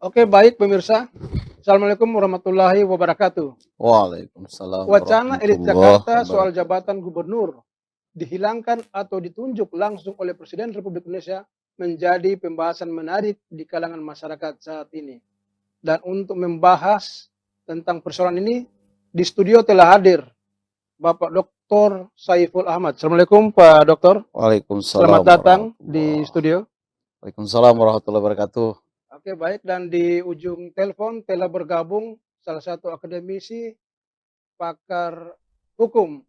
Oke, baik pemirsa. Assalamualaikum warahmatullahi wabarakatuh. Waalaikumsalam Wacana elit warahmatullahi Jakarta soal wabarakatuh. jabatan gubernur dihilangkan atau ditunjuk langsung oleh Presiden Republik Indonesia menjadi pembahasan menarik di kalangan masyarakat saat ini. Dan untuk membahas tentang persoalan ini, di studio telah hadir Bapak Dr. Saiful Ahmad. Assalamualaikum Pak Dokter. Selamat Waalaikumsalam datang di warahmatullah. studio. Waalaikumsalam warahmatullahi wabarakatuh. Oke, baik. Dan di ujung telepon telah bergabung salah satu akademisi pakar hukum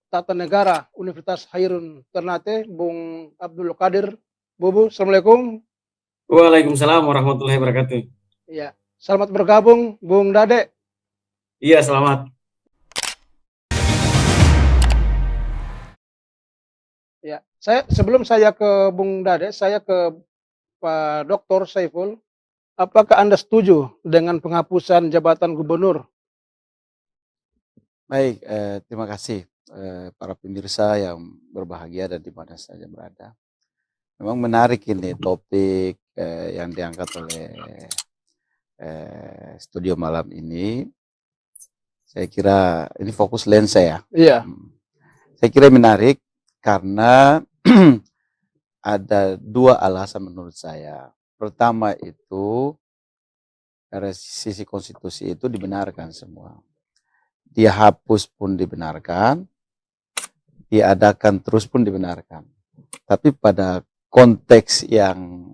tata negara Universitas Hairun Ternate, Bung Abdul Qadir. Bubu, Assalamualaikum. Waalaikumsalam warahmatullahi wabarakatuh. Ya, selamat bergabung, Bung Dade. Iya, selamat. Ya, sebelum saya ke Bung Dade, saya ke Pak Dr. Saiful. Apakah Anda setuju dengan penghapusan jabatan gubernur? Baik, terima kasih para pemirsa yang berbahagia dan di mana saja berada. Memang menarik ini topik yang diangkat oleh studio malam ini. Saya kira ini fokus lensa ya. Iya. Saya kira menarik karena ada dua alasan menurut saya. Pertama itu dari sisi konstitusi itu dibenarkan semua. Dia hapus pun dibenarkan, diadakan terus pun dibenarkan. Tapi pada konteks yang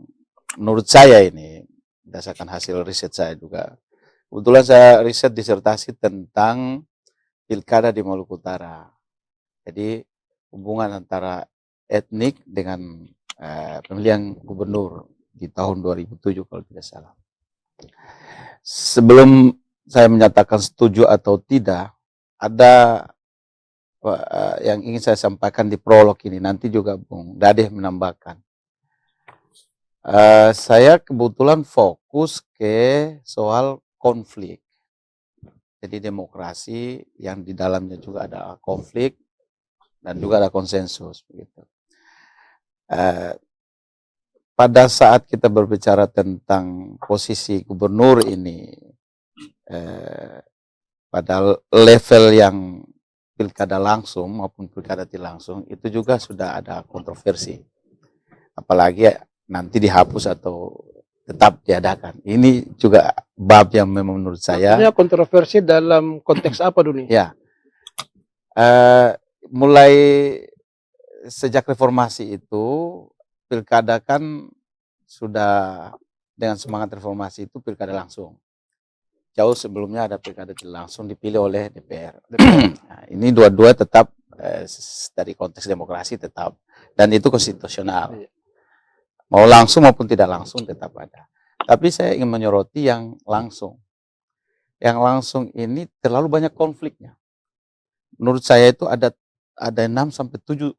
menurut saya ini, berdasarkan hasil riset saya juga, kebetulan saya riset disertasi tentang pilkada di Maluku Utara. Jadi hubungan antara etnik dengan pemilihan gubernur di tahun 2007 kalau tidak salah. Sebelum saya menyatakan setuju atau tidak, ada yang ingin saya sampaikan di prolog ini, nanti juga Bung Dade menambahkan. Saya kebetulan fokus ke soal konflik. Jadi demokrasi yang di dalamnya juga ada konflik dan juga ada konsensus. Begitu. Pada saat kita berbicara tentang posisi gubernur ini, pada level yang pilkada langsung maupun pilkada tidak langsung, itu juga sudah ada kontroversi. Apalagi nanti dihapus atau tetap diadakan. Ini juga bab yang memang menurut saya. Maksudnya kontroversi dalam konteks apa dulu? Ya, mulai sejak reformasi itu, pilkada kan sudah dengan semangat reformasi itu pilkada langsung. Jauh sebelumnya ada pilkada tidak langsung dipilih oleh DPR. Nah, ini dua-dua tetap dari konteks demokrasi tetap, dan itu konstitusional. Mau langsung maupun tidak langsung tetap ada. Tapi saya ingin menyoroti yang langsung. Yang langsung ini terlalu banyak konfliknya. Menurut saya itu ada 6-7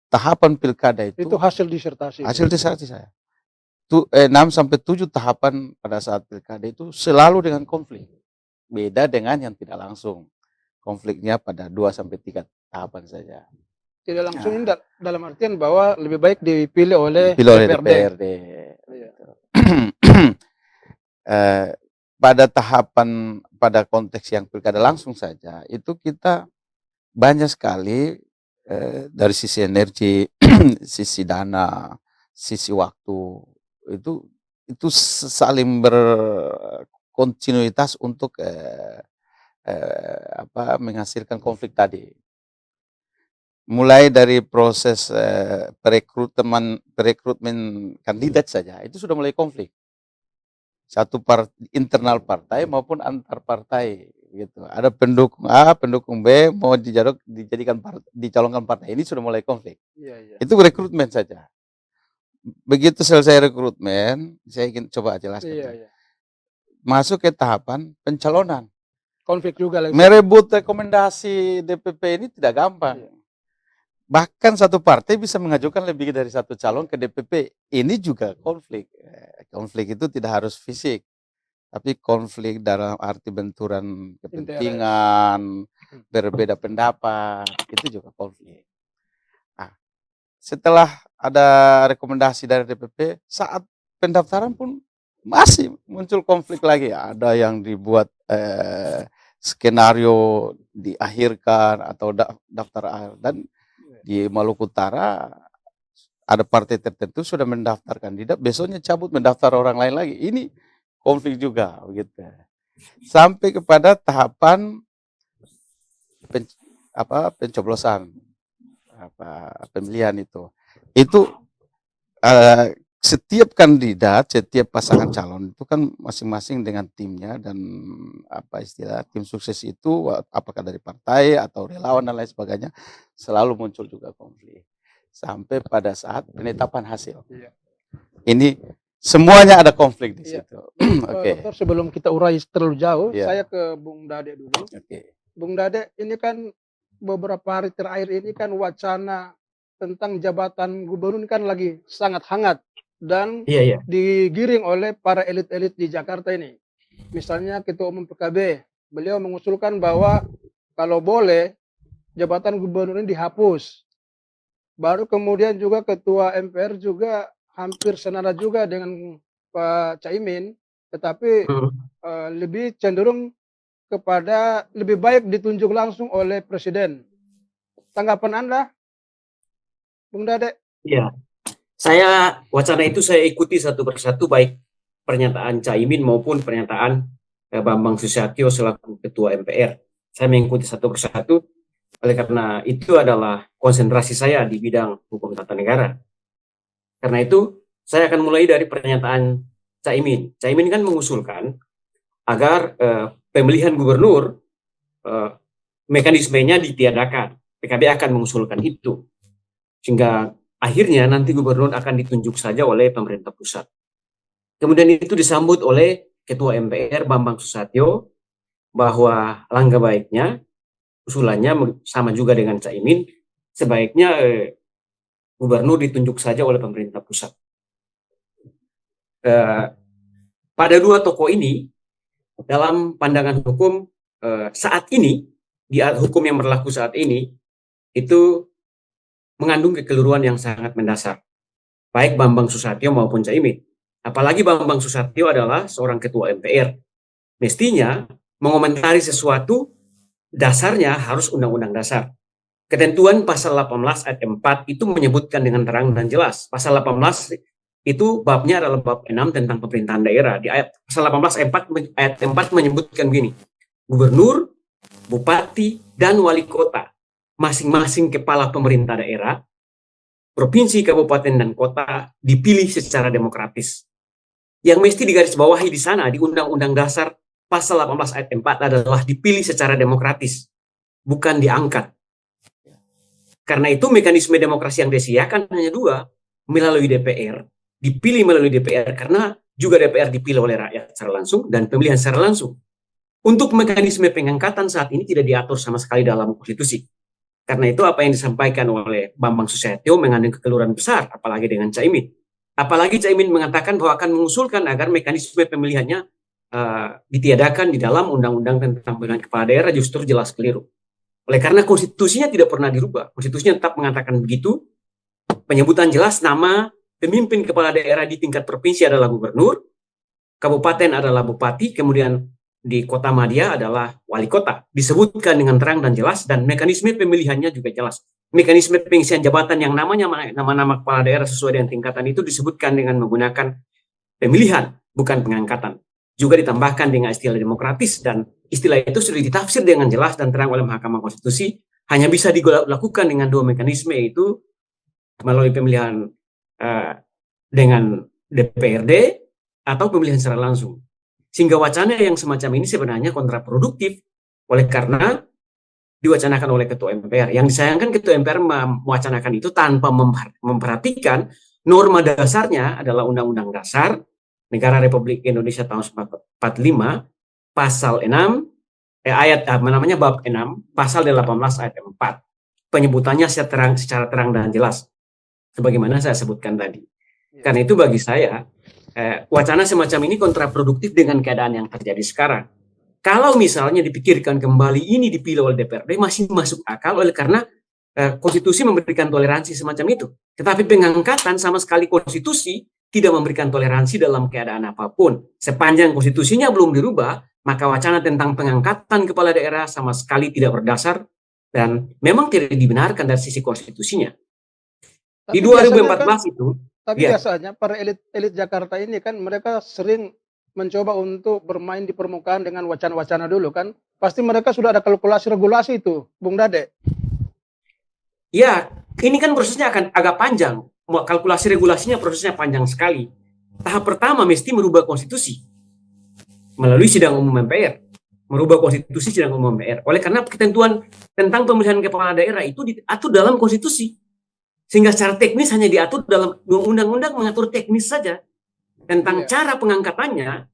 tahapan pilkada itu. Itu hasil disertasi. Hasil disertasi saya. 6-7 tahapan pada saat pilkada itu selalu dengan konflik. Beda dengan yang tidak langsung. Konfliknya pada 2-3 tahapan saja. Tidak langsung ini dalam artian bahwa lebih baik dipilih oleh DPRD. Pada tahapan, pada konteks yang pilkada langsung saja, itu kita banyak sekali dari sisi energi, sisi dana, sisi waktu, itu saling berkontinuitas untuk menghasilkan konflik tadi. Mulai dari proses perekrutmen kandidat saja, itu sudah mulai konflik. Satu internal partai maupun antar partai, gitu. Ada pendukung A, pendukung B mau dicalonkan partai, ini sudah mulai konflik. Itu rekrutmen saja. Begitu selesai rekrutmen, saya ingin coba jelaskan. Masuk ke tahapan pencalonan. Konflik juga lagi. Merebut rekomendasi DPP ini tidak gampang. Bahkan satu partai bisa mengajukan lebih dari satu calon ke DPP. Ini juga konflik. Konflik itu tidak harus fisik, tapi konflik dalam arti benturan kepentingan, berbeda pendapat, itu juga konflik. Nah, setelah ada rekomendasi dari DPP, saat pendaftaran pun masih muncul konflik lagi. Ada yang dibuat skenario diakhirkan atau daftar akhir. Dan di Maluku Utara ada partai tertentu sudah mendaftar kandidat, besoknya cabut mendaftar orang lain lagi. Ini konflik juga begitu. Sampai kepada tahapan pencoblosan pemilihan itu. Itu setiap kandidat, setiap pasangan calon itu kan masing-masing dengan timnya, dan tim sukses itu apakah dari partai atau relawan dan lain sebagainya, selalu muncul juga konflik sampai pada saat penetapan hasil. Ini semuanya ada konflik di situ. Dokter, sebelum kita urai terlalu jauh, Iya. saya ke Bung Dade dulu. Bung Dade, ini kan beberapa hari terakhir ini kan wacana tentang jabatan gubernur ini kan lagi sangat hangat dan digiring oleh para elit-elit di Jakarta ini. Misalnya Ketua Umum PKB, beliau mengusulkan bahwa kalau boleh jabatan gubernur ini dihapus. Baru kemudian juga Ketua MPR juga hampir senada juga dengan Pak Caimin, tetapi lebih cenderung kepada lebih baik ditunjuk langsung oleh Presiden. Tanggapan Anda, Bung Dade? Iya, wacana itu saya ikuti satu persatu, baik pernyataan Caimin maupun pernyataan Bambang Susatyo selaku Ketua MPR. Saya mengikuti satu persatu, oleh karena itu adalah konsentrasi saya di bidang hukum tata negara. Karena itu, saya akan mulai dari pernyataan Caimin. Caimin kan mengusulkan agar pemilihan gubernur mekanismenya ditiadakan. PKB akan mengusulkan itu. Sehingga akhirnya nanti gubernur akan ditunjuk saja oleh pemerintah pusat. Kemudian itu disambut oleh Ketua MPR Bambang Susatyo bahwa langkah baiknya, usulannya sama juga dengan Caimin, sebaiknya gubernur ditunjuk saja oleh pemerintah pusat. Pada dua tokoh ini, dalam pandangan hukum saat ini, di hukum yang berlaku saat ini, itu mengandung kekeliruan yang sangat mendasar. Baik Bambang Susatyo maupun Caimin. Apalagi Bambang Susatyo adalah seorang ketua MPR. Mestinya mengomentari sesuatu, dasarnya harus undang-undang dasar. Ketentuan pasal 18 ayat 4 itu menyebutkan dengan terang dan jelas. Pasal 18 itu babnya adalah bab 6 tentang pemerintahan daerah. Di ayat pasal 18 ayat 4 menyebutkan begini. Gubernur, bupati, dan wali kota, masing-masing kepala pemerintah daerah, provinsi, kabupaten, dan kota dipilih secara demokratis. Yang mesti digarisbawahi di sana di Undang-Undang Dasar pasal 18 ayat 4 adalah dipilih secara demokratis, bukan diangkat. Karena itu mekanisme demokrasi yang disediakan hanya dua, melalui DPR, dipilih melalui DPR karena juga DPR dipilih oleh rakyat secara langsung dan pemilihan secara langsung. Untuk mekanisme pengangkatan saat ini tidak diatur sama sekali dalam konstitusi. Karena itu apa yang disampaikan oleh Bambang Susatyo mengandung kekeliruan besar, apalagi dengan Caimin. Apalagi Caimin mengatakan bahwa akan mengusulkan agar mekanisme pemilihannya ditiadakan di dalam undang-undang tentang pemilihan kepala daerah, justru jelas keliru. Oleh karena konstitusinya tidak pernah dirubah, konstitusinya tetap mengatakan begitu, penyebutan jelas nama pemimpin kepala daerah di tingkat provinsi adalah gubernur, kabupaten adalah bupati, kemudian di kota Madia adalah wali kota. Disebutkan dengan terang dan jelas, dan mekanisme pemilihannya juga jelas. Mekanisme pengisian jabatan yang namanya nama-nama kepala daerah sesuai dengan tingkatan itu disebutkan dengan menggunakan pemilihan, bukan pengangkatan. Juga ditambahkan dengan istilah demokratis, dan istilah itu sudah ditafsir dengan jelas dan terang oleh Mahkamah Konstitusi, hanya bisa dilakukan dengan dua mekanisme, yaitu melalui pemilihan dengan DPRD atau pemilihan secara langsung. Sehingga wacana yang semacam ini sebenarnya kontraproduktif, oleh karena diwacanakan oleh Ketua MPR. Yang disayangkan Ketua MPR mewacanakan itu tanpa memperhatikan norma dasarnya adalah Undang-Undang Dasar Negara Republik Indonesia tahun 1945, pasal 6, bab 6, pasal 18 ayat 4. Penyebutannya secara terang dan jelas, sebagaimana saya sebutkan tadi. Karena itu bagi saya, wacana semacam ini kontraproduktif dengan keadaan yang terjadi sekarang. Kalau misalnya dipikirkan kembali ini dipilih oleh DPRD, masih masuk akal, oleh karena konstitusi memberikan toleransi semacam itu. Tetapi pengangkatan sama sekali konstitusi tidak memberikan toleransi dalam keadaan apapun. Sepanjang konstitusinya belum dirubah, maka wacana tentang pengangkatan kepala daerah sama sekali tidak berdasar dan memang tidak dibenarkan dari sisi konstitusinya. Di Tapi biasanya 2014 itu, Tapi ya, biasanya para elit Jakarta ini kan mereka sering mencoba untuk bermain di permukaan dengan wacana-wacana dulu kan. Pasti mereka sudah ada kalkulasi regulasi itu, Bung Dade. ya, ini kan prosesnya akan agak panjang. Kalkulasi regulasinya prosesnya panjang sekali. Tahap pertama mesti merubah konstitusi melalui sidang umum MPR. Merubah konstitusi sidang umum MPR. Oleh karena ketentuan tentang pemilihan kepala daerah itu diatur dalam konstitusi. Sehingga secara teknis hanya diatur dalam undang-undang mengatur teknis saja. Tentang cara pengangkatannya,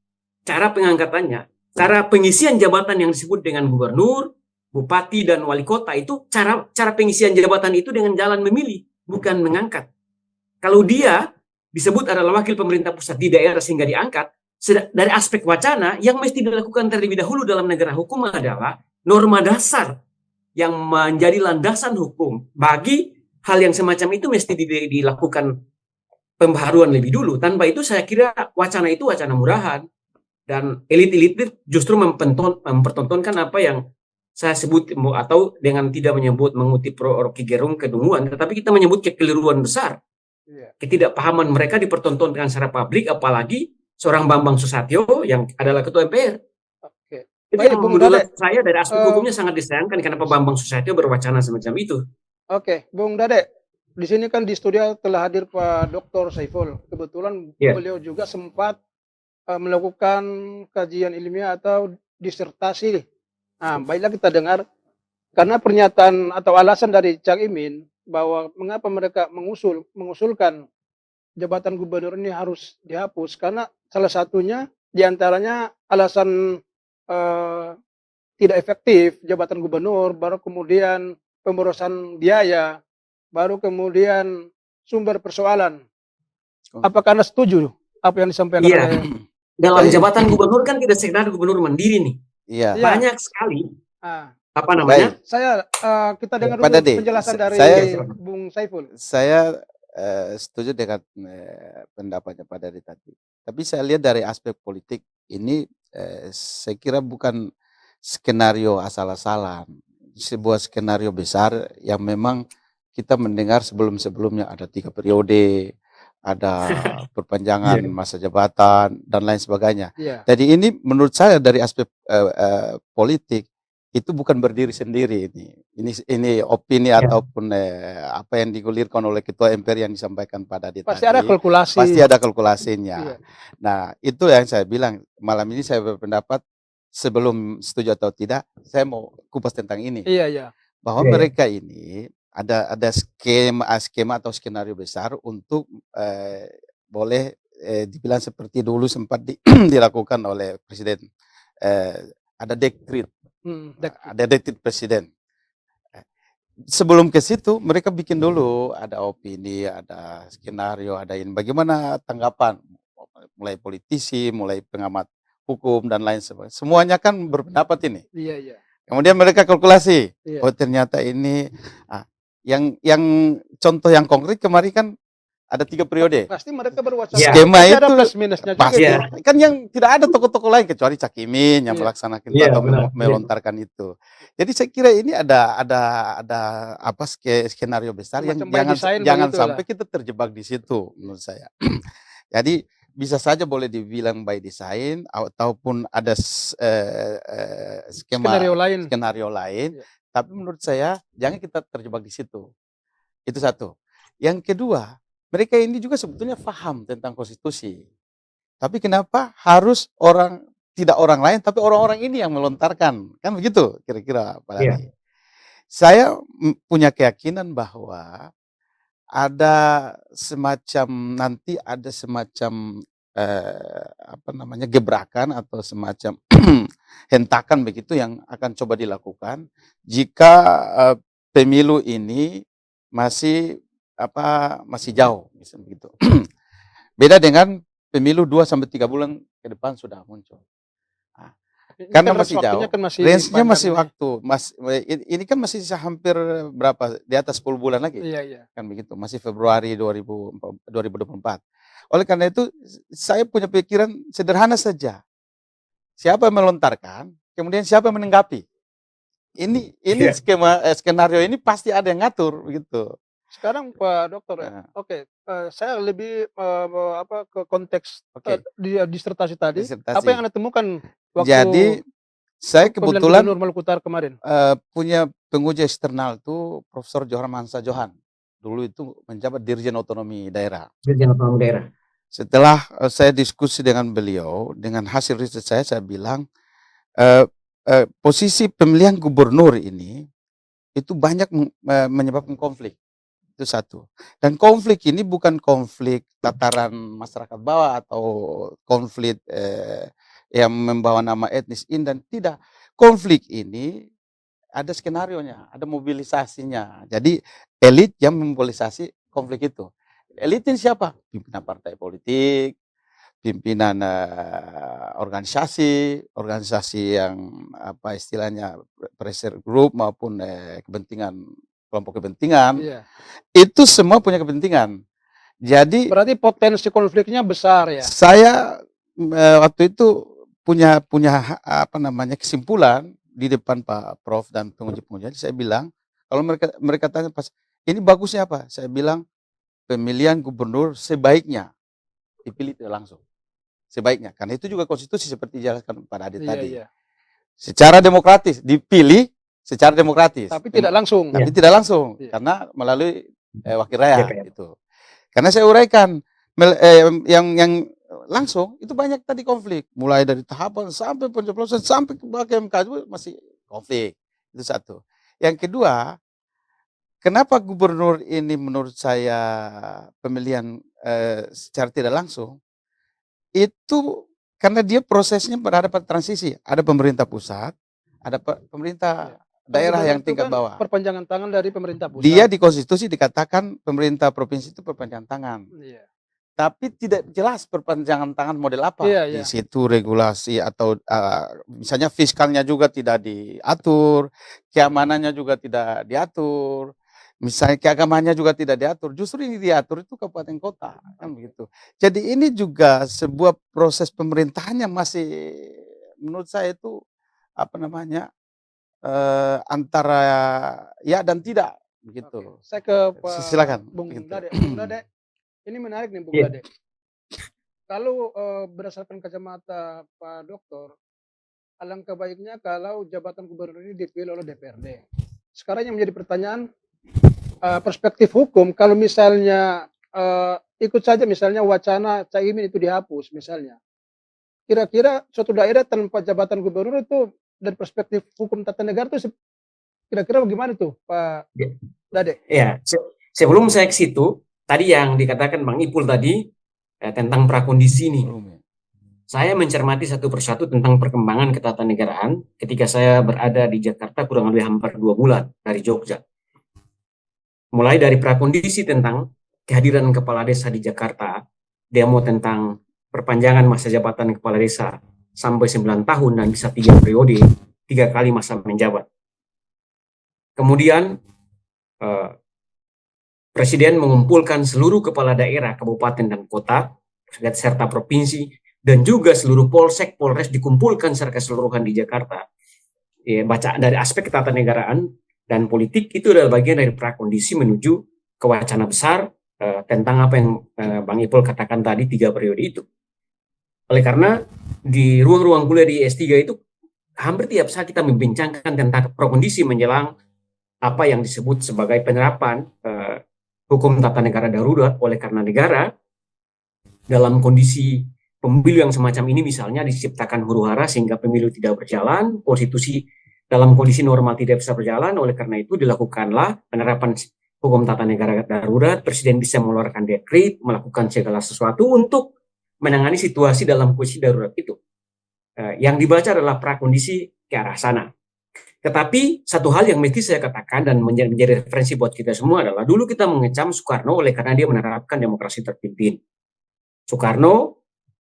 cara pengisian jabatan yang disebut dengan gubernur, bupati, dan wali kota itu cara pengisian jabatan itu dengan jalan memilih, bukan mengangkat. Kalau dia disebut adalah wakil pemerintah pusat di daerah sehingga diangkat, dari aspek wacana yang mesti dilakukan terlebih dahulu dalam negara hukum adalah norma dasar yang menjadi landasan hukum bagi hal yang semacam itu mesti dilakukan pembaharuan lebih dulu. Tanpa itu saya kira wacana itu wacana murahan. Dan elit-elit justru mempertontonkan apa yang saya sebut, atau dengan tidak menyebut mengutip Rocky Gerung kedunguan, tetapi kita menyebut kekeliruan besar. Ketidakpahaman mereka dipertontonkan secara publik, apalagi seorang Bambang Susatyo yang adalah ketua MPR. Itu yang menurut saya dari aspek hukumnya sangat disayangkan kenapa Bambang Susatyo berwacana semacam itu. Oke, Bung Dade, di sini kan di studio telah hadir Pak Dr. Saiful. Kebetulan beliau juga sempat melakukan kajian ilmiah atau disertasi. Nah, baiklah kita dengar, karena pernyataan atau alasan dari Cak Imin bahwa mengapa mereka mengusulkan jabatan gubernur ini harus dihapus, karena salah satunya diantaranya alasan tidak efektif jabatan gubernur, baru kemudian pemborosan biaya, baru kemudian sumber persoalan. Apakah Anda setuju apa yang disampaikan oleh dalam jabatan gubernur kan tidak sekedar gubernur mandiri nih. Iya. Banyak sekali. Apa namanya? Kita dengar dulu penjelasan dari Bung Saiful. Saya setuju dengan pendapatnya Pak Dade tadi. Tapi saya lihat dari aspek politik ini, saya kira bukan skenario asal-asalan. Sebuah skenario besar yang memang kita mendengar sebelum-sebelumnya ada 3 periode, ada perpanjangan masa jabatan dan lain sebagainya. Jadi ini menurut saya dari aspek politik itu bukan berdiri sendiri ini. Ini opini ataupun apa yang digulirkan oleh ketua MPR yang disampaikan pada tadi. Pasti ada kalkulasi. Pasti ada kalkulasinya. Nah, itu yang saya bilang malam ini saya berpendapat sebelum setuju atau tidak, saya mau kupas tentang ini. Bahwa mereka ini ada skema atau skenario besar untuk boleh dibilang seperti dulu sempat dilakukan oleh presiden. Ada dekret. Ada dekret presiden. Sebelum ke situ mereka bikin dulu ada opini, ada skenario, ada ini. Bagaimana tanggapan mulai politisi, mulai pengamat hukum dan lain sebagainya. Semuanya kan berpendapat ini. Kemudian mereka kalkulasi. Oh ternyata ini yang contoh yang konkret kemarin kan ada 3 periode. Pasti mereka berwacana. Skema itu ada plus minusnya juga. pasti. Kan yang tidak ada tokoh-tokoh lain kecuali Cak Imin yang melaksanakan atau melontarkan itu. Jadi saya kira ini ada apa skenario besar yang jangan sampai kita terjebak di situ menurut saya. Jadi bisa saja boleh dibilang by design ataupun ada skenario lain. Tapi menurut saya jangan kita terjebak di situ. Itu satu. Yang kedua, mereka ini juga sebetulnya paham tentang konstitusi. Tapi kenapa harus tidak orang lain, tapi orang-orang ini yang melontarkan? Kan begitu kira-kira Pak Dade. Saya punya keyakinan bahwa ada semacam gebrakan atau semacam hentakan begitu yang akan coba dilakukan jika pemilu ini masih jauh misalnya begitu. Beda dengan pemilu 2-3 bulan ke depan sudah muncul. Ini Karena kan masih waktunya jauh. kan masih Range-nya panjang masih ini. waktu. Ini kan masih hampir berapa? Di atas 10 bulan lagi. Iya, iya. Kan begitu. Masih Februari 2024. Oleh karena itu, saya punya pikiran sederhana saja. Siapa yang melontarkan, kemudian siapa yang menanggapi. Ini Iya. skenario ini pasti ada yang ngatur begitu. Sekarang Pak Dokter ya, Nah, oke, saya lebih ke konteks Oke, disertasi tadi. Apa disertasi. yang Anda temukan waktu Jadi saya pemilihan kebetulan gubernur Maluku Utara kemarin? punya penguji eksternal tuh Profesor Johan Mansa Johan. Dulu itu menjabat Dirjen Otonomi Daerah. Dirjen Otonomi Daerah. Setelah saya diskusi dengan beliau, dengan hasil riset saya bilang posisi pemilihan gubernur ini itu banyak menyebabkan konflik. Itu satu. Dan konflik ini bukan konflik tataran masyarakat bawah atau konflik yang membawa nama etnis ini dan tidak. Konflik ini ada skenarionya, ada mobilisasinya. Jadi elit yang memobilisasi konflik itu. Elit ini siapa? Pimpinan partai politik, pimpinan organisasi yang apa istilahnya pressure group maupun kelompok kepentingan. Iya. Itu semua punya kepentingan. Jadi Berarti potensi konfliknya besar ya? saya waktu itu punya kesimpulan di depan Pak Prof dan penguji-penguji. Saya bilang kalau mereka tanya pas ini bagusnya apa? Saya bilang pemilihan gubernur sebaiknya dipilih tidak langsung. Sebaiknya, karena itu juga konstitusi seperti dijelaskan Pak Ade tadi. Iya. Secara demokratis dipilih secara demokratis. Tapi tidak langsung. Tapi tidak langsung karena melalui wakil rakyat itu. Karena saya uraikan yang langsung itu banyak tadi konflik, mulai dari tahapan sampai pencoblosan sampai ke MK masih konflik. Itu satu. Yang kedua, kenapa gubernur ini menurut saya pemilihan secara tidak langsung itu karena dia prosesnya berhadapan transisi, ada pemerintah pusat, ada pemerintah daerah yang tingkat bawah. Perpanjangan tangan dari pemerintah pusat. Dia di konstitusi dikatakan pemerintah provinsi itu perpanjangan tangan. Iya. Tapi tidak jelas perpanjangan tangan model apa. Iya. Di situ regulasi atau misalnya fiskalnya juga tidak diatur, keamanannya juga tidak diatur, misalnya keagamannya juga tidak diatur. Justru ini diatur itu kabupaten kota, kan begitu. Jadi ini juga sebuah proses pemerintahannya masih menurut saya itu antara ya dan tidak begitu. Oke. Saya ke Silakan. Bung Begitu. Dade. Bung Dade, ini menarik nih Bung Dade. Kalau berdasarkan kacamata Pak Dokter, alangkah baiknya kalau jabatan gubernur ini dipilih oleh DPRD. Sekarang yang menjadi pertanyaan, perspektif hukum, kalau misalnya ikut saja misalnya wacana Caimin itu dihapus misalnya, kira-kira suatu daerah tanpa jabatan gubernur itu dari perspektif hukum tata negara itu kira-kira bagaimana tuh Pak Dade? Ya, sebelum saya ke situ, tadi yang dikatakan Bang Ipul tadi tentang prakondisi ini. Saya mencermati satu persatu tentang perkembangan ketatanegaraan ketika saya berada di Jakarta kurang lebih hampir 2 bulan dari Jogja. Mulai dari prakondisi tentang kehadiran kepala desa di Jakarta, demo tentang perpanjangan masa jabatan kepala desa sampai 9 tahun dan bisa 3 periode, 3 kali masa menjabat. Kemudian Presiden mengumpulkan seluruh kepala daerah, kabupaten dan kota, serta provinsi, dan juga seluruh polsek, polres dikumpulkan secara keseluruhan di Jakarta. Ya, baca dari aspek ketatanegaraan dan politik itu adalah bagian dari prakondisi menuju ke wacana besar tentang apa yang Bang Ipul katakan tadi 3 periode itu. Oleh karena di ruang-ruang kuliah di S3 itu hampir tiap saat kita membincangkan tentang prakondisi menjelang apa yang disebut sebagai penerapan hukum tata negara darurat oleh karena negara dalam kondisi pemilu yang semacam ini misalnya diciptakan huru-hara sehingga pemilu tidak berjalan, konstitusi dalam kondisi normal tidak bisa berjalan, oleh karena itu dilakukanlah penerapan hukum tata negara darurat, Presiden bisa mengeluarkan dekret, melakukan segala sesuatu untuk menangani situasi dalam kondisi darurat itu. Yang dibaca adalah prakondisi ke arah sana. Tetapi satu hal yang mesti saya katakan dan menjadi referensi buat kita semua adalah dulu kita mengecam Soekarno oleh karena dia menerapkan demokrasi terpimpin. Soekarno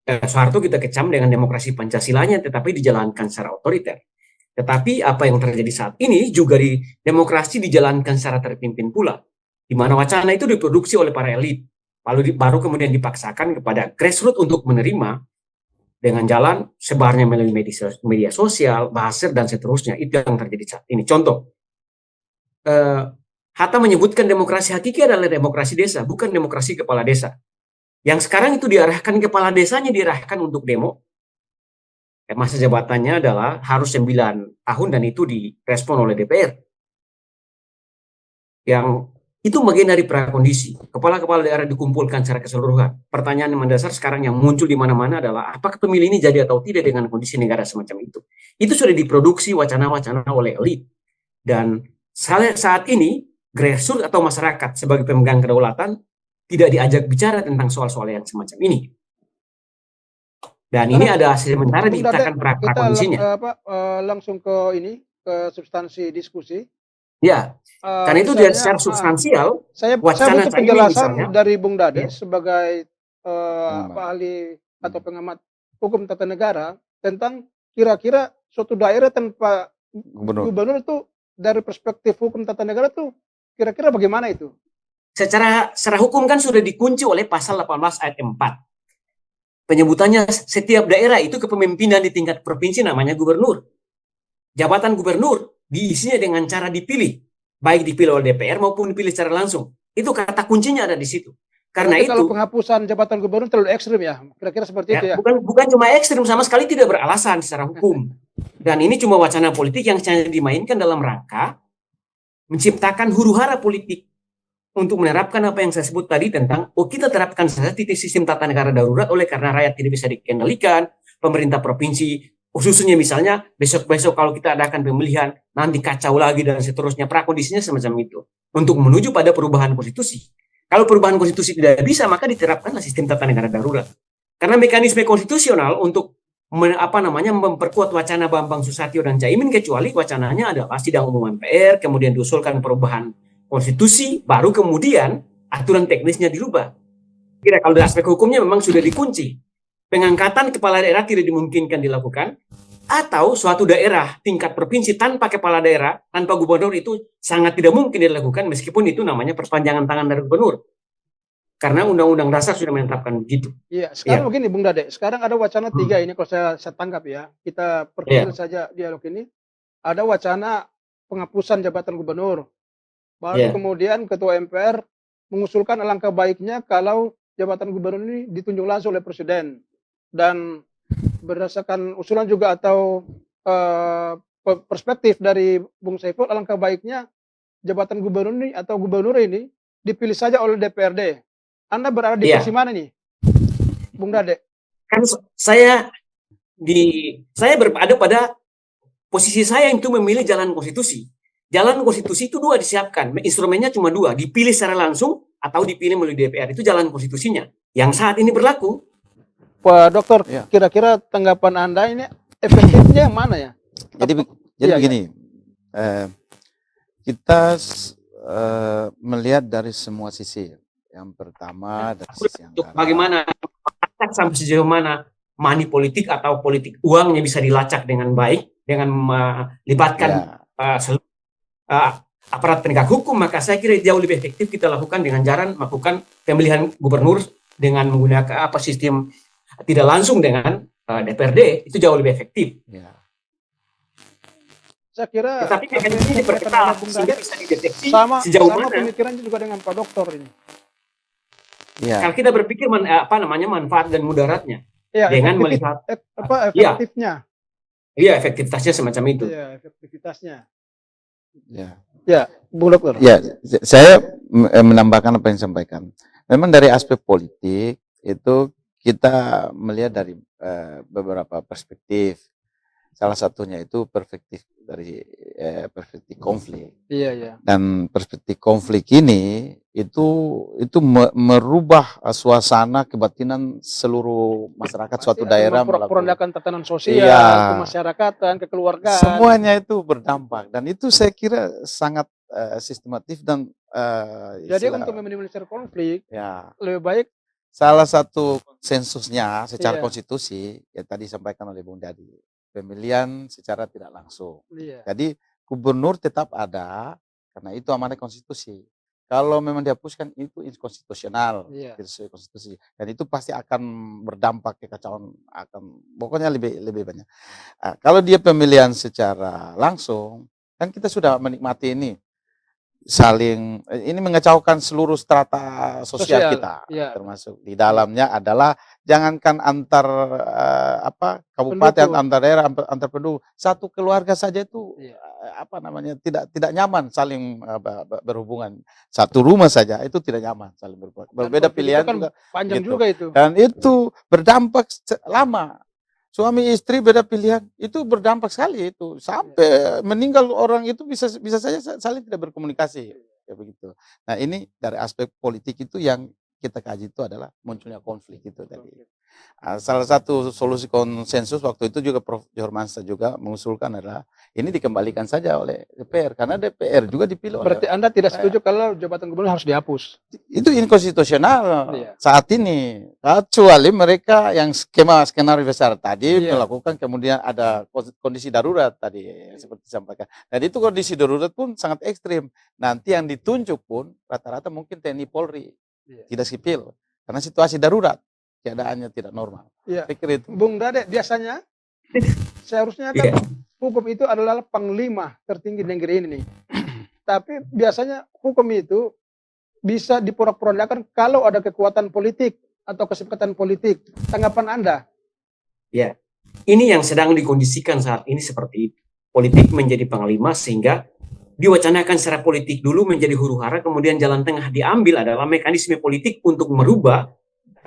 Soeharto kita kecam dengan demokrasi Pancasilanya, tetapi dijalankan secara otoriter. Tetapi apa yang terjadi saat ini juga di demokrasi dijalankan secara terpimpin pula, di mana wacana itu diproduksi oleh para elit, baru kemudian dipaksakan kepada grassroots untuk menerima dengan jalan sebarnya melalui media sosial, buzzer, dan seterusnya. Itu yang terjadi saat ini. Contoh, Hatta menyebutkan demokrasi hakiki adalah demokrasi desa, bukan demokrasi kepala desa. Yang sekarang itu diarahkan kepala desanya, diarahkan untuk demo. Masa jabatannya adalah harus 9 tahun dan itu direspon oleh DPR. Yang itu bagian dari prakondisi. Kepala-kepala daerah dikumpulkan secara keseluruhan. Pertanyaan yang mendasar sekarang yang muncul di mana-mana adalah apakah pemilih ini jadi atau tidak dengan kondisi negara semacam itu. Itu sudah diproduksi wacana-wacana oleh elit. Dan saat ini grassroots atau masyarakat sebagai pemegang kedaulatan tidak diajak bicara tentang soal-soal yang semacam ini. Dan ini ada sementara Bung Dade, diciptakan kita prakondisinya. langsung ke substansi diskusi. Ya, karena itu Misalnya, secara substansial, saya wacana butuh Caimin penjelasan misalnya, dari Bung Dade ya, sebagai Pengamat. ahli atau pengamat hukum tata negara tentang kira-kira suatu daerah tanpa gubernur itu dari perspektif hukum tata negara itu kira-kira bagaimana itu? secara hukum kan sudah dikunci oleh pasal 18 ayat 4. Penyebutannya setiap daerah itu kepemimpinan di tingkat provinsi namanya gubernur. Jabatan gubernur diisinya dengan cara dipilih, baik dipilih oleh DPR maupun dipilih secara langsung. Itu kata kuncinya ada di situ. Karena berarti itu kalau penghapusan jabatan gubernur terlalu ekstrim ya, kira-kira seperti itu ya. Bukan cuma ekstrim, sama sekali tidak beralasan secara hukum. Dan ini cuma wacana politik yang dimainkan dalam rangka menciptakan huru-hara politik untuk menerapkan apa yang saya sebut tadi tentang kita terapkan saja sistem tata negara darurat oleh karena rakyat tidak bisa dikendalikan, pemerintah provinsi khususnya misalnya besok-besok kalau kita adakan pemilihan nanti kacau lagi dan seterusnya, prakondisinya semacam itu untuk menuju pada perubahan konstitusi. Kalau perubahan konstitusi tidak bisa, maka diterapkanlah sistem tata negara darurat. Karena mekanisme konstitusional untuk memperkuat wacana Bambang Susatyo dan Caimin, kecuali wacananya adalah sidang umum MPR, kemudian diusulkan perubahan konstitusi, baru kemudian aturan teknisnya dirubah. Kira kalau dari aspek hukumnya memang sudah dikunci. Pengangkatan kepala daerah tidak dimungkinkan dilakukan, atau suatu daerah tingkat provinsi tanpa kepala daerah, tanpa gubernur itu sangat tidak mungkin dilakukan, meskipun itu namanya perpanjangan tangan dari gubernur. Karena Undang-Undang Dasar sudah menetapkan begitu. Iya, sekarang begini Bung Dade, sekarang ada wacana 3 ini kalau saya tangkap ya, kita perkecil saja dialog ini. Ada wacana penghapusan jabatan gubernur. Baru kemudian Ketua MPR mengusulkan alangkah baiknya kalau jabatan gubernur ini ditunjuk langsung oleh Presiden. Dan berdasarkan usulan juga atau perspektif dari Bung Saiful, alangkah baiknya jabatan gubernur ini atau gubernur ini dipilih saja oleh DPRD. Anda berada di posisi mana nih, Bung Dade? Kan saya berada pada posisi saya itu memilih jalan konstitusi. Jalan konstitusi itu 2 disiapkan, instrumennya cuma 2, dipilih secara langsung atau dipilih melalui DPR. Itu jalan konstitusinya yang saat ini berlaku. Pak Dokter, kira-kira tanggapan Anda ini efektifnya yang mana ya? Jadi begini, kita melihat dari semua sisi. Yang pertama dari sisi anggaran. Bagaimana sampai sejauh mana money politik atau politik uangnya bisa dilacak dengan baik dengan melibatkan aparat penegak hukum, maka saya kira jauh lebih efektif kita lakukan dengan cara melakukan pemilihan gubernur dengan menggunakan sistem tidak langsung dengan DPRD, itu jauh lebih efektif. Ya. Saya kira tetapi mekanisme diperketat sehingga bisa dideteksi sejauh mana. Sama pemikirannya juga dengan Pak Dokter ini. Ya. Kalau kita berpikir manfaat dan mudaratnya dengan melihat efektifnya. Iya, efektivitasnya semacam itu. Iya, efektivitasnya. Ya, Bung Dokter. Ya, saya menambahkan apa yang disampaikan. Memang dari aspek politik itu kita melihat dari beberapa perspektif. Salah satunya itu perspektif dari perspektif konflik. Iya, iya. Dan perspektif konflik ini itu merubah suasana kebatinan seluruh masyarakat suatu daerah, perondakan tatanan sosial, kemasyarakatan, kekeluargaan. Semuanya itu berdampak dan itu saya kira sangat sistematif dan jadi untuk meminimalisir konflik, lebih baik salah satu konsensusnya secara Iya. konstitusi yang tadi disampaikan oleh Bung Dadi, pemilihan secara tidak langsung. Iya. Jadi gubernur tetap ada karena itu amanat konstitusi. Kalau memang dihapuskan itu inkonstitusional, Iya. tidak sesuai konstitusi, dan itu pasti akan berdampak kekacauan, akan pokoknya lebih banyak. Kalau dia pemilihan secara langsung, kan kita sudah menikmati ini saling ini mengacaukan seluruh strata sosial kita, Iya. termasuk di dalamnya adalah jangankan antar kabupaten, Penduduk. antar daerah, antar penduduk, satu keluarga saja itu Iya. tidak nyaman saling berhubungan. Satu rumah saja itu tidak nyaman saling berhubungan. Dan Berbeda konflik pilihan itu kan juga panjang gitu. juga itu. Dan itu berdampak lama. Suami istri beda pilihan itu berdampak sekali itu sampai meninggal orang itu bisa saja saling tidak berkomunikasi ya begitu. Nah ini dari aspek politik itu yang kita kaji itu adalah munculnya konflik itu tadi. Salah satu solusi konsensus waktu itu juga Prof. Johor Mansa juga mengusulkan adalah ini dikembalikan saja oleh DPR karena DPR juga dipilih oleh Berarti Anda tidak setuju kalau jabatan gubernur harus dihapus? itu inkonstitusional Iya. saat ini, kecuali mereka yang skenario besar tadi Iya. melakukan kemudian ada kondisi darurat tadi seperti disampaikan. Dan itu kondisi darurat pun sangat ekstrim. Nanti yang ditunjuk pun rata-rata mungkin TNI Polri, Iya. tidak sipil, karena situasi darurat, keadaannya tidak normal. Iya. Saya kira itu. Bung Dade, biasanya seharusnya kan hukum itu adalah panglima tertinggi di negeri ini nih. Tapi biasanya hukum itu bisa diporak-porandakan kalau ada kekuatan politik atau kesepakatan politik. Tanggapan Anda? Ya, ini yang sedang dikondisikan saat ini seperti itu. Politik menjadi panglima sehingga diwacanakan secara politik dulu menjadi huru-hara, kemudian jalan tengah diambil adalah mekanisme politik untuk merubah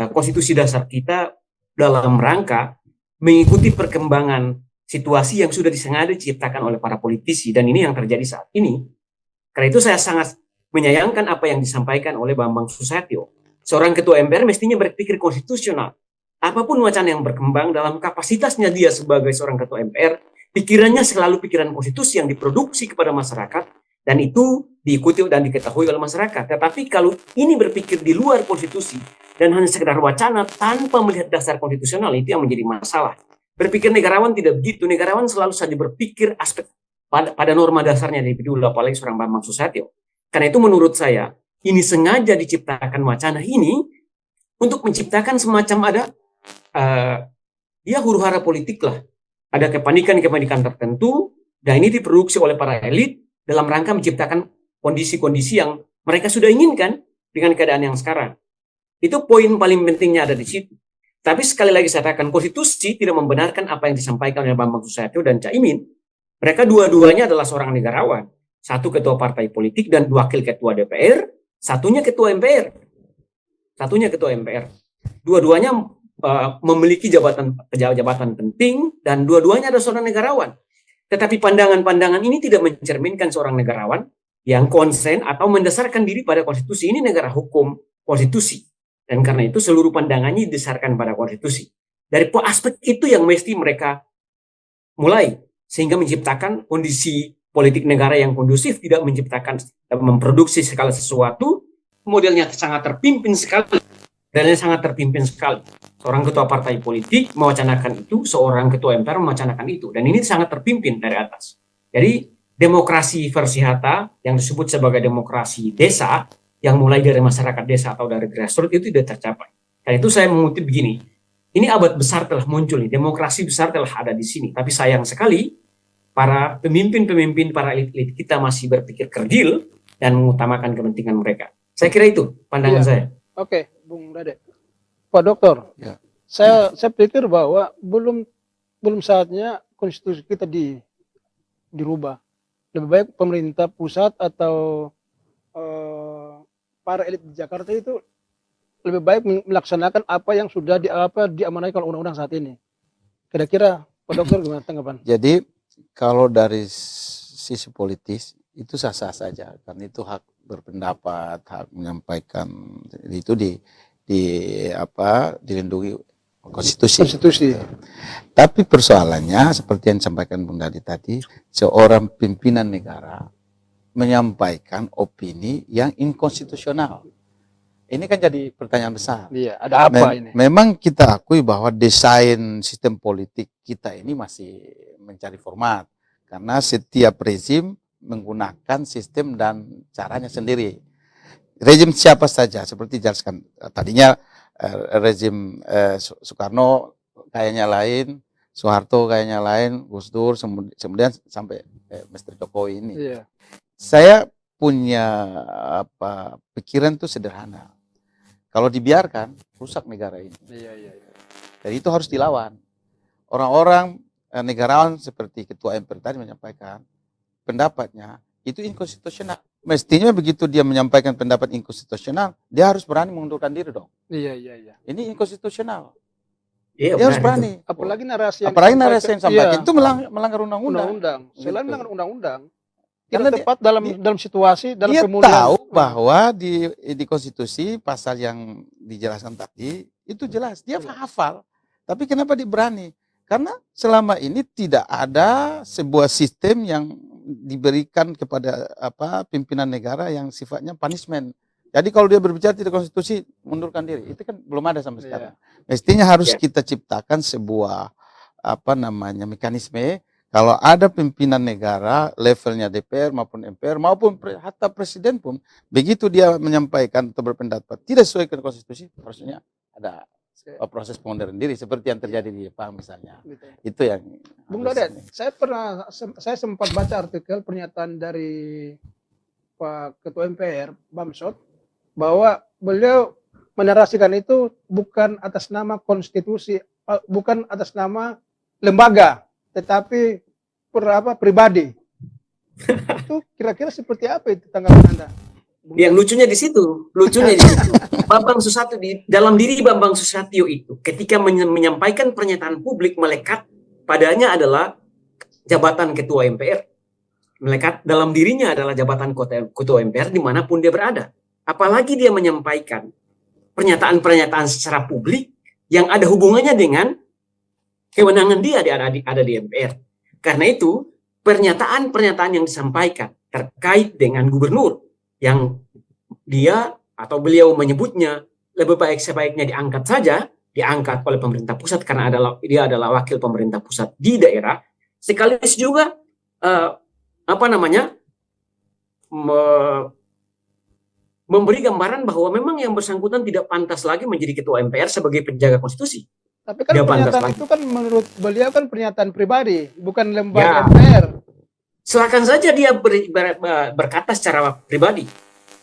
konstitusi dasar kita dalam rangka mengikuti perkembangan situasi yang sudah disengaja diciptakan oleh para politisi, dan ini yang terjadi saat ini. Karena itu saya sangat menyayangkan apa yang disampaikan oleh Bambang Susatyo. Seorang ketua MPR mestinya berpikir konstitusional. Apapun wacana yang berkembang dalam kapasitasnya dia sebagai seorang ketua MPR, pikirannya selalu pikiran konstitusi yang diproduksi kepada masyarakat, dan itu diikuti dan diketahui oleh masyarakat. Tetapi kalau ini berpikir di luar konstitusi dan hanya sekedar wacana tanpa melihat dasar konstitusional, itu yang menjadi masalah. Berpikir negarawan tidak begitu. Negarawan selalu saja berpikir aspek pada norma dasarnya lebih dulu, apalagi seorang Bambang Susatyo. Karena itu menurut saya, ini sengaja diciptakan wacana ini untuk menciptakan semacam ada dia huru-hara politik lah. Ada kepanikan-kepanikan tertentu, dan ini diproduksi oleh para elit dalam rangka menciptakan kondisi-kondisi yang mereka sudah inginkan dengan keadaan yang sekarang. Itu poin paling pentingnya ada di situ. Tapi sekali lagi saya katakan, konstitusi tidak membenarkan apa yang disampaikan oleh Bambang Susatyo dan Caimin. Mereka dua-duanya adalah seorang negarawan. Satu ketua partai politik dan wakil ketua DPR, satunya ketua MPR. Dua-duanya memiliki jabatan penting dan dua-duanya adalah seorang negarawan. Tetapi pandangan-pandangan ini tidak mencerminkan seorang negarawan yang konsen atau mendasarkan diri pada konstitusi. Ini negara hukum, konstitusi. Dan karena itu seluruh pandangannya didasarkan pada konstitusi. Dari aspek itu yang mesti mereka mulai, sehingga menciptakan kondisi politik negara yang kondusif, tidak menciptakan, memproduksi segala sesuatu, modelnya sangat terpimpin sekali. Seorang ketua partai politik mewacanakan itu, seorang ketua MPR mewacanakan itu, dan ini sangat terpimpin dari atas. Jadi demokrasi versi Hatta yang disebut sebagai demokrasi desa, yang mulai dari masyarakat desa atau dari grassroots, itu tidak tercapai. Karena itu saya mengutip begini, ini abad besar telah muncul, demokrasi besar telah ada di sini, tapi sayang sekali para pemimpin-pemimpin, para elit-elit kita masih berpikir kerdil dan mengutamakan kepentingan mereka. Saya kira itu pandangan saya. Oke, Bung Dade. Pak Dokter, Ya. saya pikir bahwa belum saatnya konstitusi kita dirubah. Lebih baik pemerintah pusat atau para elit di Jakarta itu lebih baik melaksanakan apa yang sudah diamanahkan oleh undang-undang saat ini. Kira-kira Pak Dokter gimana tanggapan? Jadi kalau dari sisi politis itu sah-sah saja, karena itu hak berpendapat, hak menyampaikan, itu dilindungi konstitusi. Tapi persoalannya seperti yang disampaikan Bung Dadi tadi, seorang pimpinan negara menyampaikan opini yang inkonstitusional. Ini kan jadi pertanyaan besar. Iya, ada apa ini? Memang kita akui bahwa desain sistem politik kita ini masih mencari format. Karena setiap rezim menggunakan sistem dan caranya sendiri. Rezim siapa saja, seperti jelaskan tadinya rezim Soekarno kayaknya lain, Soeharto kayaknya lain, Gus Dur, kemudian sampai Mr. Jokowi ini. Iya. Saya punya pikiran itu sederhana. Kalau dibiarkan, rusak negara ini. Iya. Jadi itu harus dilawan. Orang-orang negarawan seperti Ketua MPR tadi menyampaikan pendapatnya itu inkonstitusional. Mestinya begitu dia menyampaikan pendapat inkonstitusional, dia harus berani mengundurkan diri dong. Iya. Ini inkonstitusional. Iya, Dia harus benar itu. berani. Apalagi narasi yang Disampaikan iya, itu melanggar undang-undang. undang-undang. Selain Gitu. melanggar undang-undang, Karena tidak tepat dalam situasi, dalam Dia pemulihan. tahu bahwa di konstitusi pasal yang dijelaskan tadi itu jelas. Dia hafal. Tapi kenapa dia berani? Karena selama ini tidak ada sebuah sistem yang diberikan kepada pimpinan negara yang sifatnya punishment. Jadi kalau dia berbicara tidak konstitusi, mundurkan diri. Itu kan belum ada sampai sekarang. Mestinya harus kita ciptakan sebuah mekanisme. Kalau ada pimpinan negara levelnya DPR maupun MPR maupun hatta presiden pun, begitu dia menyampaikan atau berpendapat tidak sesuai dengan konstitusi, harusnya ada proses pengunduran diri seperti yang terjadi di Jepang misalnya. Gitu. Itu yang Bung Dadet, saya sempat baca artikel pernyataan dari Pak Ketua MPR Bamsud bahwa beliau menarasikan itu bukan atas nama konstitusi, bukan atas nama lembaga, tetapi pribadi. Itu kira-kira seperti apa itu tanggapan Anda? Yang lucunya di situ, Bambang Susatyo dalam diri Bambang Susatyo itu ketika menyampaikan pernyataan publik melekat padanya adalah jabatan Ketua MPR. Melekat dalam dirinya adalah jabatan Ketua MPR dimanapun dia berada. Apalagi dia menyampaikan pernyataan-pernyataan secara publik yang ada hubungannya dengan kewenangan dia ada di MPR. Karena itu, pernyataan-pernyataan yang disampaikan terkait dengan gubernur yang dia atau beliau menyebutnya lebih baik sebaiknya diangkat oleh pemerintah pusat karena dia adalah wakil pemerintah pusat di daerah, sekaligus juga memberi gambaran bahwa memang yang bersangkutan tidak pantas lagi menjadi ketua MPR sebagai penjaga konstitusi. Tapi kan pernyataan itu kan menurut beliau kan pernyataan pribadi, bukan Ya. lembaga MPR. Silakan saja dia berkata secara pribadi.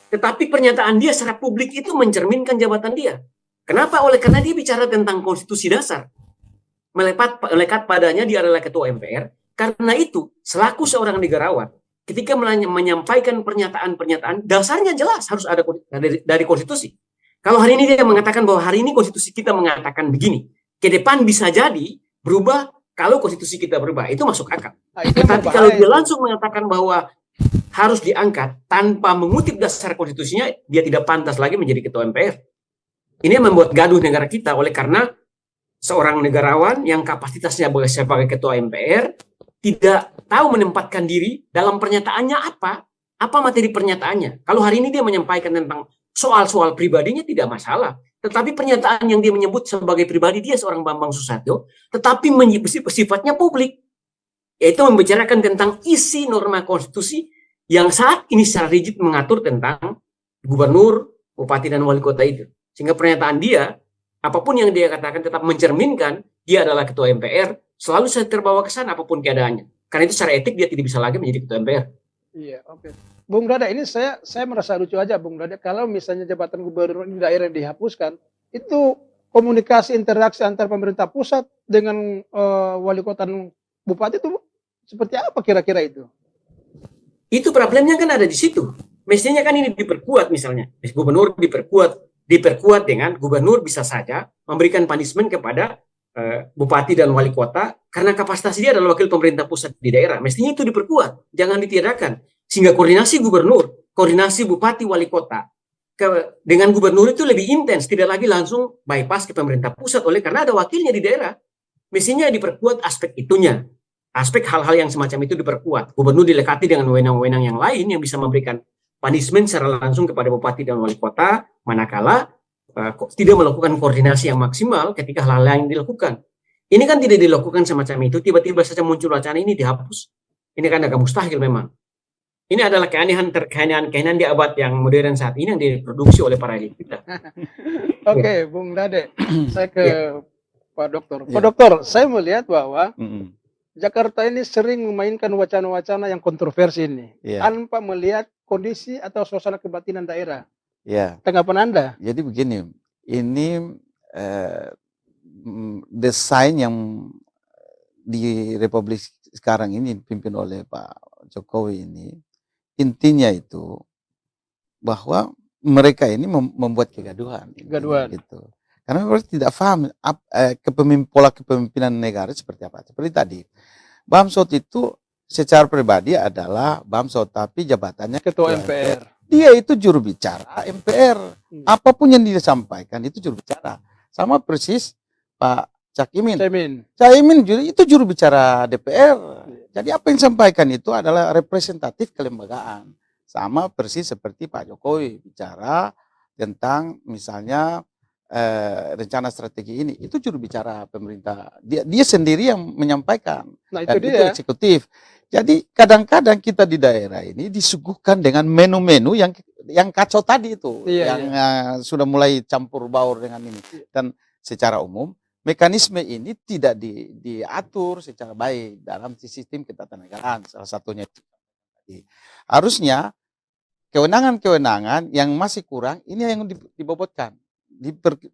Tetapi pernyataan dia secara publik itu mencerminkan jabatan dia. Kenapa? Karena dia bicara tentang konstitusi dasar. Melekat padanya dia adalah ketua MPR. Karena itu, selaku seorang negarawan, ketika menyampaikan pernyataan-pernyataan, dasarnya jelas harus ada dari konstitusi. Kalau hari ini dia mengatakan bahwa hari ini konstitusi kita mengatakan begini, ke depan bisa jadi berubah kalau konstitusi kita berubah, itu masuk akal. Tetapi kalau dia langsung mengatakan bahwa harus diangkat tanpa mengutip dasar konstitusinya, dia tidak pantas lagi menjadi ketua MPR. Ini membuat gaduh negara kita karena seorang negarawan yang kapasitasnya sebagai ketua MPR tidak tahu menempatkan diri dalam pernyataannya apa materi pernyataannya. Kalau hari ini dia menyampaikan tentang soal-soal pribadinya tidak masalah. Tetapi pernyataan yang dia menyebut sebagai pribadi dia seorang Bambang Susatyo, tetapi sifatnya publik, yaitu membicarakan tentang isi norma konstitusi yang saat ini secara rigid mengatur tentang gubernur, bupati, dan wali kota itu. Sehingga pernyataan dia, apapun yang dia katakan tetap mencerminkan dia adalah ketua MPR, selalu saya terbawa ke sana apapun keadaannya. Karena itu secara etik dia tidak bisa lagi menjadi ketua MPR. Iya, oke. Bung Dadet, ini saya merasa lucu aja, Bung Dadet. Kalau misalnya jabatan gubernur di daerah dihapuskan, itu komunikasi interaksi antar pemerintah pusat dengan wali kota dan bupati itu seperti apa kira-kira itu? Itu problemnya kan ada di situ. Mestinya kan ini diperkuat misalnya. Gubernur diperkuat dengan gubernur bisa saja memberikan punishment kepada bupati dan wali kota karena kapasitas dia adalah wakil pemerintah pusat di daerah. Mestinya itu diperkuat, jangan ditiadakan. Sehingga koordinasi gubernur, koordinasi bupati, wali kota dengan gubernur itu lebih intens, tidak lagi langsung bypass ke pemerintah pusat karena ada wakilnya di daerah. Mestinya diperkuat aspek itunya. Aspek hal-hal yang semacam itu diperkuat. Gubernur dilekati dengan wewenang-wewenang yang lain yang bisa memberikan punishment secara langsung kepada bupati dan wali kota, manakala tidak melakukan koordinasi yang maksimal ketika hal-hal yang dilakukan. Ini kan tidak dilakukan semacam itu, tiba-tiba saja muncul wacana ini dihapus. Ini kan agak mustahil memang. Ini adalah keanehan di abad yang modern saat ini yang diproduksi oleh para elit kita. Oke, Bung Dade, saya ke Pak Dokter. Pak Ya. Dokter, saya melihat bahwa Mm-mm. Jakarta ini sering memainkan wacana-wacana yang kontroversi ini Iya. tanpa melihat kondisi atau suasana kebatinan daerah. Ya, Tanggapan Anda? jadi begini, ini desain yang di Republik sekarang ini dipimpin oleh Pak Jokowi ini, intinya itu bahwa mereka ini membuat kegaduhan. Kegaduhan. Gitu. Karena mereka tidak paham pola kepemimpinan negara seperti apa. Seperti tadi, Bamsud itu secara pribadi adalah Bamsud, tapi jabatannya Ketua MPR. Dia itu juru bicara MPR. Apapun yang disampaikan itu juru bicara. Sama persis Pak Caimin. Caimin itu juru bicara DPR. Jadi apa yang disampaikan itu adalah representatif kelembagaan. Sama persis seperti Pak Jokowi bicara tentang misalnya rencana strategi ini. Itu juru bicara pemerintah. Dia sendiri yang menyampaikan. Nah, Dan itu itu dia. eksekutif. Jadi kadang-kadang kita di daerah ini disuguhkan dengan menu-menu yang kacau tadi itu, sudah mulai campur baur dengan ini. Dan secara umum mekanisme ini tidak diatur secara baik dalam sistem ketatanegaraan. Salah satunya harusnya kewenangan-kewenangan yang masih kurang ini yang dibobotkan,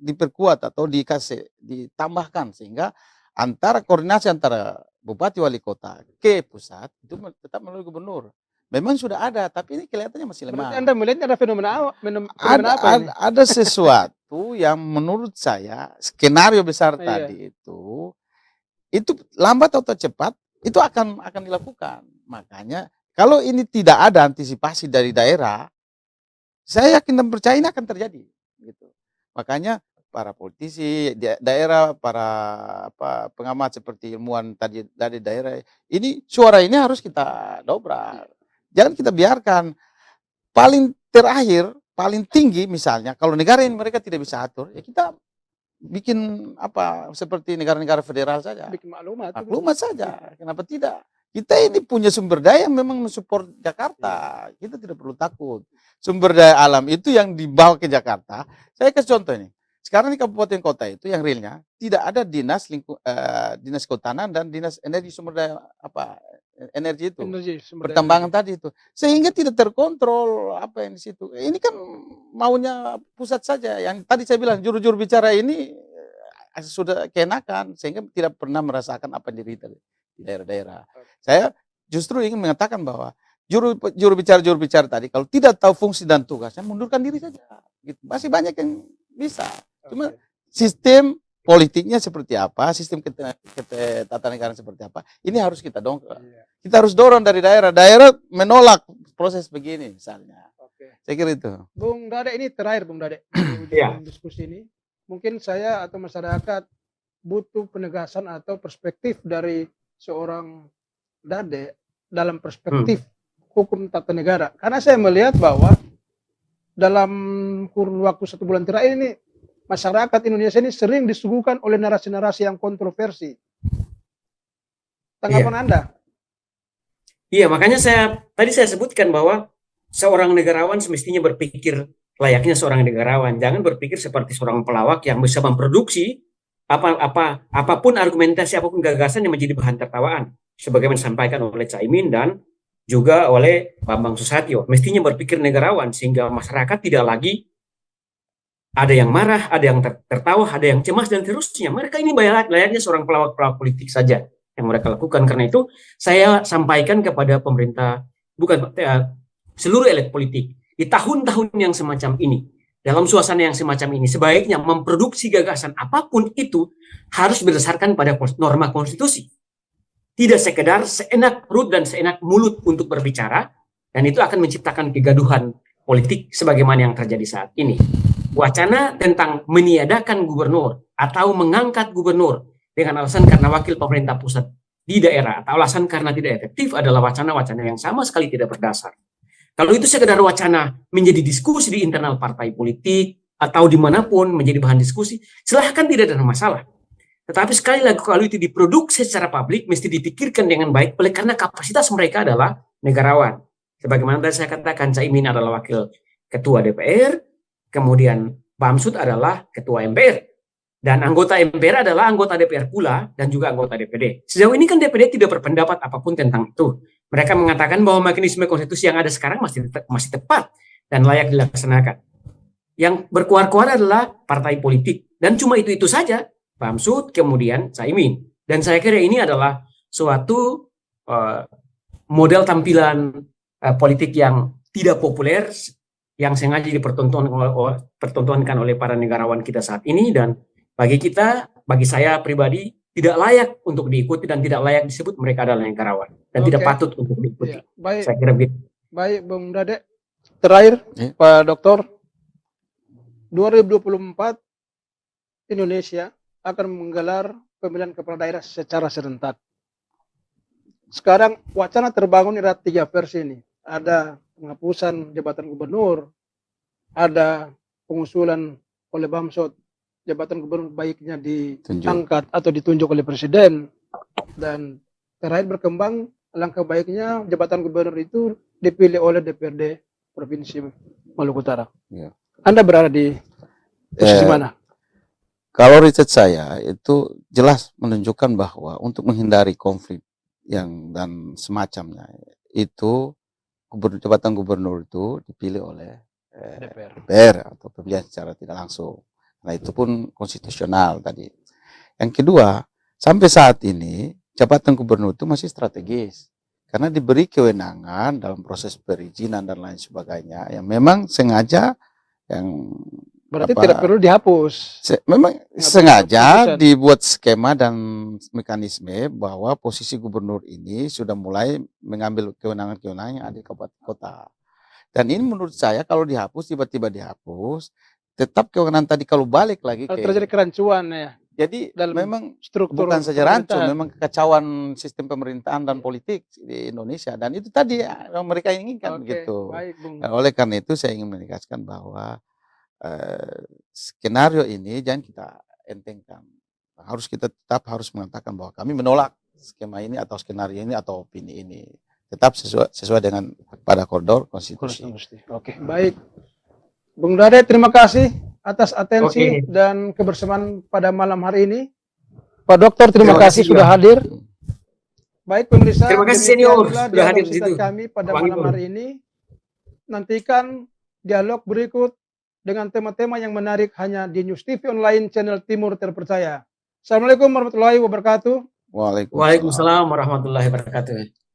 diperkuat atau ditambahkan sehingga koordinasi antara bupati wali kota ke pusat itu tetap melalui gubernur. Memang sudah ada, tapi ini kelihatannya masih lemah. Berarti Anda melihatnya ada fenomena apa ini? Ada sesuatu yang menurut saya skenario besar tadi itu lambat atau cepat itu akan dilakukan. Makanya kalau ini tidak ada antisipasi dari daerah, saya yakin dan percaya ini akan terjadi. Gitu. Makanya para politisi daerah, para pengamat seperti ilmuwan tadi dari daerah, ini suara ini harus kita dobrak. Jangan kita biarkan. Paling terakhir, paling tinggi misalnya, kalau negara ini mereka tidak bisa atur, ya kita bikin seperti negara-negara federal saja. Bikin maklumat saja. Kenapa tidak? Kita ini punya sumber daya yang memang mensupport Jakarta. Kita tidak perlu takut. Sumber daya alam itu yang dibawa ke Jakarta. Saya kasih contoh ini. Sekarang di kabupaten kota itu yang realnya tidak ada dinas kehutanan dan dinas energi sumber daya energi itu. Pertambangan tadi itu. Sehingga tidak terkontrol apa yang di situ. Ini kan maunya pusat saja. Yang tadi saya bilang juru-juru bicara ini sudah keenakan sehingga tidak pernah merasakan apa yang diderita di daerah-daerah. Saya justru ingin mengatakan bahwa juru bicara tadi kalau tidak tahu fungsi dan tugasnya mundurkan diri saja. Gitu. Masih banyak yang bisa. Cuma sistem politiknya seperti apa, sistem ketatanegaraan seperti apa, ini harus kita dongkrak. Kita harus dorong dari daerah. Daerah menolak proses begini misalnya. Saya kira itu. Bung Dade, ini terakhir Bung Dade di diskusi ini. Mungkin saya atau masyarakat butuh penegasan atau perspektif dari seorang Dade dalam perspektif hukum tata negara. Karena saya melihat bahwa dalam kurun waktu 1 bulan terakhir ini masyarakat Indonesia ini sering disuguhkan oleh narasi-narasi yang kontroversi. Tanggapan Anda? Iya, makanya tadi saya sebutkan bahwa seorang negarawan semestinya berpikir layaknya seorang negarawan. Jangan berpikir seperti seorang pelawak yang bisa memproduksi apapun argumentasi, apapun gagasan yang menjadi bahan tertawaan. Sebagaimana disampaikan oleh Caimin dan juga oleh Bambang Susatyo. Mestinya berpikir negarawan sehingga masyarakat tidak lagi ada yang marah, ada yang tertawa, ada yang cemas dan seterusnya. Mereka ini layaknya seorang pelawak-pelawak politik saja yang mereka lakukan. Karena itu saya sampaikan kepada pemerintah, seluruh elit politik di tahun-tahun yang semacam ini, dalam suasana yang semacam ini, sebaiknya memproduksi gagasan apapun itu harus berdasarkan pada norma konstitusi. Tidak sekedar seenak perut dan seenak mulut untuk berbicara, dan itu akan menciptakan kegaduhan politik sebagaimana yang terjadi saat ini. Wacana tentang meniadakan gubernur atau mengangkat gubernur dengan alasan karena wakil pemerintah pusat di daerah atau alasan karena tidak efektif adalah wacana-wacana yang sama sekali tidak berdasar. Kalau itu sekedar wacana menjadi diskusi di internal partai politik atau dimanapun menjadi bahan diskusi, silahkan, tidak ada masalah. Tetapi sekali lagi kalau itu diproduksi secara publik, mesti dipikirkan dengan baik, oleh karena kapasitas mereka adalah negarawan. Sebagaimana tadi saya katakan, Caimin adalah wakil ketua DPR, kemudian Bamsud adalah ketua MPR, dan anggota MPR adalah anggota DPR pula, dan juga anggota DPD. Sejauh ini kan DPD tidak berpendapat apapun tentang itu. Mereka mengatakan bahwa mekanisme konstitusi yang ada sekarang masih tepat dan layak dilaksanakan. Yang berkuar-kuar adalah partai politik, dan cuma itu saja, Bamsud, kemudian Caimin. Dan saya kira ini adalah suatu model tampilan politik yang tidak populer, yang sengaja dipertontonkan oleh para negarawan kita saat ini, dan bagi saya pribadi, tidak layak untuk diikuti dan tidak layak disebut mereka adalah negarawan dan tidak patut untuk diikuti. Ya, baik. Saya kira begitu. Baik, Bung Dade. Terakhir, Pak Dokter, 2024 Indonesia akan menggelar pemilihan kepala daerah secara serentak. Sekarang wacana terbangun ada 3 versi ini. Ada penghapusan jabatan gubernur, ada pengusulan oleh Bamsud jabatan gubernur baiknya diangkat atau ditunjuk oleh presiden, dan terakhir berkembang langkah baiknya jabatan gubernur itu dipilih oleh DPRD Provinsi Maluku Utara. Ya. Anda berada di posisi mana? Kalau riset saya itu jelas menunjukkan bahwa untuk menghindari konflik dan semacamnya itu jabatan gubernur itu dipilih oleh DPR atau pemilihan secara tidak langsung. Nah, itu pun konstitusional tadi. Yang kedua, sampai saat ini jabatan gubernur itu masih strategis karena diberi kewenangan dalam proses perizinan dan lain sebagainya yang memang sengaja yang berarti tidak perlu dihapus. Memang sengaja dibuat skema dan mekanisme bahwa posisi gubernur ini sudah mulai mengambil kewenangan-kewenangan yang ada di kabupaten kota. Dan ini menurut saya kalau dihapus, tiba-tiba dihapus, tetap kewenangan tadi kalau balik lagi terjadi kerancuan ya. Jadi memang struktur bukan saja rancu, memang kekacauan sistem pemerintahan dan politik di Indonesia, dan itu tadi yang mereka inginkan begitu. Baik, Bung. Nah, oleh karena itu saya ingin menegaskan bahwa skenario ini jangan kita entengkan. Kita tetap harus mengatakan bahwa kami menolak skema ini atau skenario ini atau opini ini. Tetap sesuai dengan pada koridor konstitusi. Oke, baik. Bung Dade, terima kasih atas atensi dan kebersamaan pada malam hari ini. Pak Dokter, terima kasih sudah hadir. Baik pemirsa, terima kasih senior sudah hadir di situ. Kami pada malam hari ini. Nantikan dialog berikut dengan tema-tema yang menarik hanya di News TV Online channel Timur Terpercaya. Assalamualaikum warahmatullahi wabarakatuh. Waalaikumsalam warahmatullahi wabarakatuh.